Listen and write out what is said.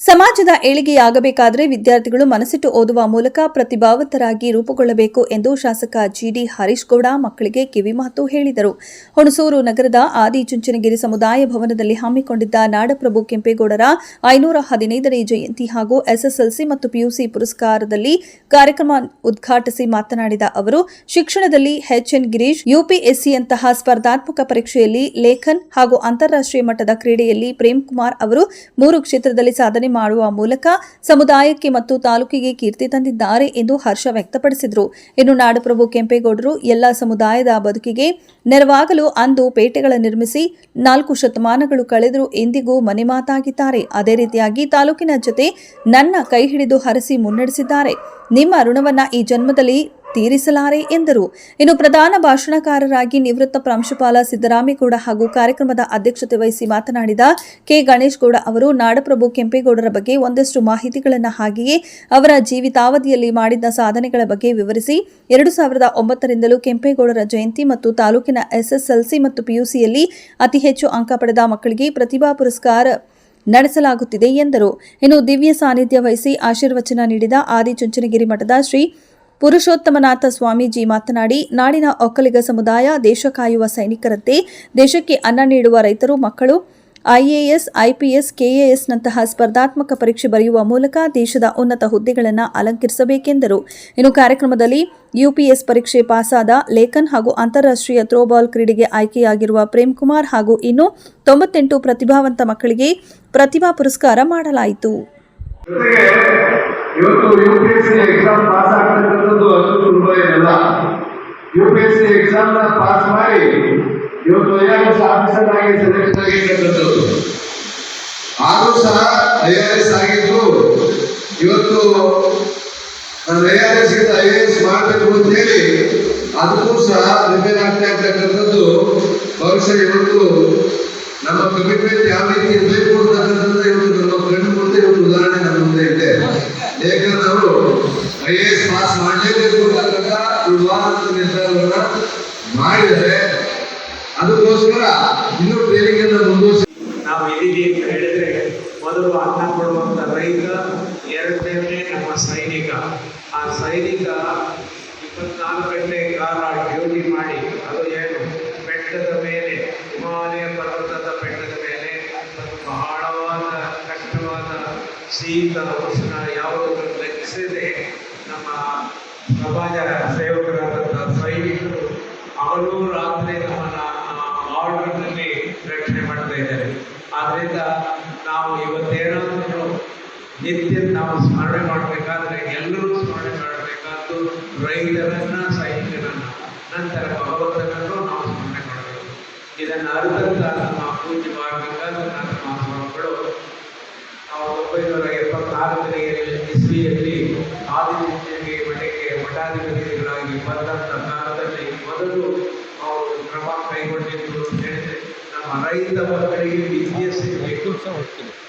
ಸಮಾಜದ ಏಳಿಗೆಯಾಗಬೇಕಾದರೆ ವಿದ್ಯಾರ್ಥಿಗಳು ಮನಸ್ಸಿಟ್ಟು ಓದುವ ಮೂಲಕ ಪ್ರತಿಭಾವಂತರಾಗಿ ರೂಪುಗೊಳ್ಳಬೇಕು ಎಂದು ಶಾಸಕ ಜಿಡಿ ಹರೀಶ್ ಗೌಡ ಮಕ್ಕಳಿಗೆ ಕಿವಿಮಾತು ಹೇಳಿದರು. ಹುಣಸೂರು ನಗರದ ಆದಿಚುಂಚನಗಿರಿ ಸಮುದಾಯ ಭವನದಲ್ಲಿ ಹಮ್ಮಿಕೊಂಡಿದ್ದ ನಾಡಪ್ರಭು ಕೆಂಪೇಗೌಡರ 515ನೇ ಜಯಂತಿ ಹಾಗೂ ಎಸ್ಎಸ್ಎಲ್ಸಿ ಮತ್ತು ಪಿಯುಸಿ ಪುರಸ್ಕಾರದಲ್ಲಿ ಕಾರ್ಯಕ್ರಮ ಉದ್ಘಾಟಿಸಿ ಮಾತನಾಡಿದ ಅವರು, ಶಿಕ್ಷಣದಲ್ಲಿ ಎಚ್ಎನ್ ಗಿರೀಶ್, ಯುಪಿಎಸ್ಸಿಯಂತಹ ಸ್ಪರ್ಧಾತ್ಮಕ ಪರೀಕ್ಷೆಯಲ್ಲಿ ಲೇಖನ್ ಹಾಗೂ ಅಂತಾರಾಷ್ಟ್ರೀಯ ಮಟ್ಟದ ಕ್ರೀಡೆಯಲ್ಲಿ ಪ್ರೇಮ್ ಕುಮಾರ್ ಅವರು 3 ಕ್ಷೇತ್ರದಲ್ಲಿ ಸಾಧನೆ ಮಾಡುವ ಮೂಲಕ ಸಮುದಾಯಕ್ಕೆ ಮತ್ತು ತಾಲೂಕಿಗೆ ಕೀರ್ತಿ ತಂದಿದ್ದಾರೆ ಎಂದು ಹರ್ಷ ವ್ಯಕ್ತಪಡಿಸಿದರು. ಇನ್ನು ನಾಡಪ್ರಭು ಕೆಂಪೇಗೌಡರು ಎಲ್ಲ ಸಮುದಾಯದ ಬದುಕಿಗೆ ನೆರವಾಗಲು ಅಂದು ಪೇಟೆಗಳ ನಿರ್ಮಿಸಿ 4 ಶತಮಾನಗಳು ಕಳೆದರೂ ಎಂದಿಗೂ ಮನೆ ಮಾತಾಗಿದ್ದಾರೆ. ಅದೇ ರೀತಿಯಾಗಿ ತಾಲೂಕಿನ ಜೊತೆ ನನ್ನ ಕೈ ಹಿಡಿದು ಹರಸಿ ಮುನ್ನಡೆಸಿದ್ದಾರೆ. ನಿಮ್ಮ ಋಣವನ್ನ ಈ ಜನ್ಮದಲ್ಲಿ ತೀರಿಸಲಾರೆ ಎಂದರು. ಇನ್ನು ಪ್ರಧಾನ ಭಾಷಣಕಾರರಾಗಿ ನಿವೃತ್ತ ಪ್ರಾಂಶುಪಾಲ ಸಿದ್ದರಾಮೇಗೌಡ ಹಾಗೂ ಕಾರ್ಯಕ್ರಮದ ಅಧ್ಯಕ್ಷತೆ ವಹಿಸಿ ಮಾತನಾಡಿದ ಕೆ ಗಣೇಶ್ ಗೌಡ ಅವರು ನಾಡಪ್ರಭು ಕೆಂಪೇಗೌಡರ ಬಗ್ಗೆ ಒಂದಷ್ಟು ಮಾಹಿತಿಗಳನ್ನು ಹಾಗೆಯೇ ಅವರ ಜೀವಿತಾವಧಿಯಲ್ಲಿ ಮಾಡಿದ ಸಾಧನೆಗಳ ಬಗ್ಗೆ ವಿವರಿಸಿ 2009ರಿಂದಲೂ ಕೆಂಪೇಗೌಡರ ಜಯಂತಿ ಮತ್ತು ತಾಲೂಕಿನ ಎಸ್ಎಸ್ಎಲ್ಸಿ ಮತ್ತು ಪಿಯುಸಿಯಲ್ಲಿ ಅತಿ ಹೆಚ್ಚು ಅಂಕ ಪಡೆದ ಮಕ್ಕಳಿಗೆ ಪ್ರತಿಭಾ ಪುರಸ್ಕಾರ ನಡೆಸಲಾಗುತ್ತಿದೆ ಎಂದರು. ಇನ್ನು ದಿವ್ಯ ಸಾನ್ನಿಧ್ಯ ವಹಿಸಿ ಆಶೀರ್ವಚನ ನೀಡಿದ ಆದಿಚುಂಚನಗಿರಿ ಮಠದ ಶ್ರೀ ಪುರುಷೋತ್ತಮನಾಥ ಸ್ವಾಮೀಜಿ ಮಾತನಾಡಿ, ನಾಡಿನ ಒಕ್ಕಲಿಗ ಸಮುದಾಯ ದೇಶ ಕಾಯುವ ಸೈನಿಕರಂತೆ ದೇಶಕ್ಕೆ ಅನ್ನ ನೀಡುವ ರೈತರು ಮಕ್ಕಳು ಐಎಎಸ್, ಐಪಿಎಸ್, ಕೆಎಎಸ್ನಂತಹ ಸ್ಪರ್ಧಾತ್ಮಕ ಪರೀಕ್ಷೆ ಬರೆಯುವ ಮೂಲಕ ದೇಶದ ಉನ್ನತ ಹುದ್ದೆಗಳನ್ನು ಅಲಂಕರಿಸಬೇಕೆಂದರು. ಇನ್ನು ಕಾರ್ಯಕ್ರಮದಲ್ಲಿ ಯುಪಿಎಸ್ ಪರೀಕ್ಷೆ ಪಾಸಾದ ಲೇಖನ್ ಹಾಗೂ ಅಂತಾರಾಷ್ಟ್ರೀಯ ಥ್ರೋಬಾಲ್ ಕ್ರೀಡೆಗೆ ಆಯ್ಕೆಯಾಗಿರುವ ಪ್ರೇಮ್ ಕುಮಾರ್ ಹಾಗೂ ಇನ್ನು 98 ಪ್ರತಿಭಾವಂತ ಮಕ್ಕಳಿಗೆ ಪ್ರತಿಭಾ ಪುರಸ್ಕಾರ ಮಾಡಲಾಯಿತು. ಇವತ್ತು ಯುಪಿಎಸ್ಸಿ ಎಕ್ಸಾಮ್ ಪಾಸ್ ಆಗ್ತಕ್ಕಂಥದ್ದು ಅದು ಸುಲಭ ಏನಲ್ಲ. ಯುಪಿಎಸ್ಸಿ ಎಕ್ಸಾಮ್ ಪಾಸ್ ಮಾಡಿ ಇವತ್ತು ಐಆರ್ಎಸ್ ಆಫೀಸರ್ ಆಗಿ ಸೆಲೆಕ್ಟ್ ಆಗಿರ್ತಕ್ಕಂಥದ್ದು. ಆದರೂ ಸಹ ಐಆರ್ಎಸ್ ಆಗಿದ್ದು ಇವತ್ತು ನಾನು ಐಆರ್ಎಸ್ ಗಿಂತ ಐಎಎಸ್ ಮಾಡಬೇಕು ಅಂತ ಹೇಳಿ ಅದಕ್ಕೂ ಸಹ ಪ್ರಿಪೇರ್ ಆಗ್ತಾ ಇರ್ತಕ್ಕಂಥದ್ದು. ಬಹುಶಃ ಇವತ್ತು ನಮ್ಮ ಕಮಿಟ್ಮೆಂಟ್ ಯಾವ ರೀತಿ ಇರಬೇಕು ಅಂತಕ್ಕಂಥದ್ದು ಇವತ್ತು ನಮ್ಮ ಕಣ್ಣು ಮುಂದೆ ಇವತ್ತು ಉದಾಹರಣೆ ನಮ್ಮ ಮುಂದೆ ಇದೆ. ಯಾಕಂದ್ರೆ ಅವರು ಐಎಎಸ್ ಪಾಸ್ ಮಾಡಲೇಬೇಕು ಅಂತಕ್ಕಂಥ ದೃಢವಾದ ನಿರ್ಧಾರವನ್ನ ಮಾಡಿದರೆ ಅದಕ್ಕೋಸ್ಕರ ಇನ್ನೂ ಟ್ರೈನಿಂಗ್ ಅನ್ನು ಮುಂದುವರಿಸಿ ನಾವು ಇದೀವಿ ಅಂತ ಹೇಳಿದ್ರೆ, ಮೊದಲು ಅನ್ನ ಕೊಡುವಂತ ರೈತ, ಎರಡನೇ ನಮ್ಮ ಸೈನಿಕ. ಆ ಸೈನಿಕ 24 ಗಂಟೆ ಕಾಲ ಡ್ಯೂಟಿ ಮಾಡಿ, ಅದು ಏನು ಬೆಟ್ಟದ ಮೇಲೆ, ಹಿಮಾಲಯ ಪರ್ವತದ ಬೆಟ್ಟದ ಮೇಲೆ ಬಹಳವಾದ ಕಷ್ಟವಾದ ಶೀತ ಉಷ್ಣ ಯಾವುದನ್ನು ಲೆಕ್ಕಿಸದೆ ನಮ್ಮ ಸಮಾಜ ಸೇವಕರಾದಂತಹ ಸೈನಿಕರು ಹಗಲು ರಾತ್ರಿ ನಮ್ಮನ್ನ ಬಾರ್ಡರ್ನಲ್ಲಿ ರಕ್ಷಣೆ ಮಾಡ್ತಾ ಇದ್ದಾರೆ. ಆದ್ರಿಂದ ನಾವು ಇವತ್ತೇನಾದರೂ ನಿತ್ಯ ನಾವು ಸ್ಮರಣೆ ಮಾಡಬೇಕಾದ್ರೆ ಎಲ್ಲರೂ ಸ್ಮರಣೆ ಮಾಡಬೇಕಾದ್ದು ರೈತರನ್ನ, ಸೈನಿಕರನ್ನ, ನಂತರ ಭಗವಂತನನ್ನು ನಾವು ಸ್ಮರಣೆ ಮಾಡಬೇಕು. ಇದನ್ನು ಅರ್ಥಂತ ನಮ್ಮ ಪೂಜೆ ಮಾಡಬೇಕಾದ್ರೆ ನಮ್ಮ ಸ್ವಾಮಿಗಳು 1976ನೇ ಇಸ್ವಿಯಲ್ಲಿ ಆದಿಚುಂಚನಗಿರಿ ಮಠಕ್ಕೆ ಮಠಾಧಿಪತಿಗಳಾಗಿ ಬಂದಂಥ ಕಾಲದಲ್ಲಿ ಮೊದಲು ಅವರು ಕ್ರಮ ಕೈಗೊಂಡಿದ್ದು ಅಂತ ಹೇಳಿದ್ರೆ, ನಮ್ಮ ರೈತ ಮಕ್ಕಳಿಗೆ ವಿದ್ಯೆ ಸಿಗಬೇಕು.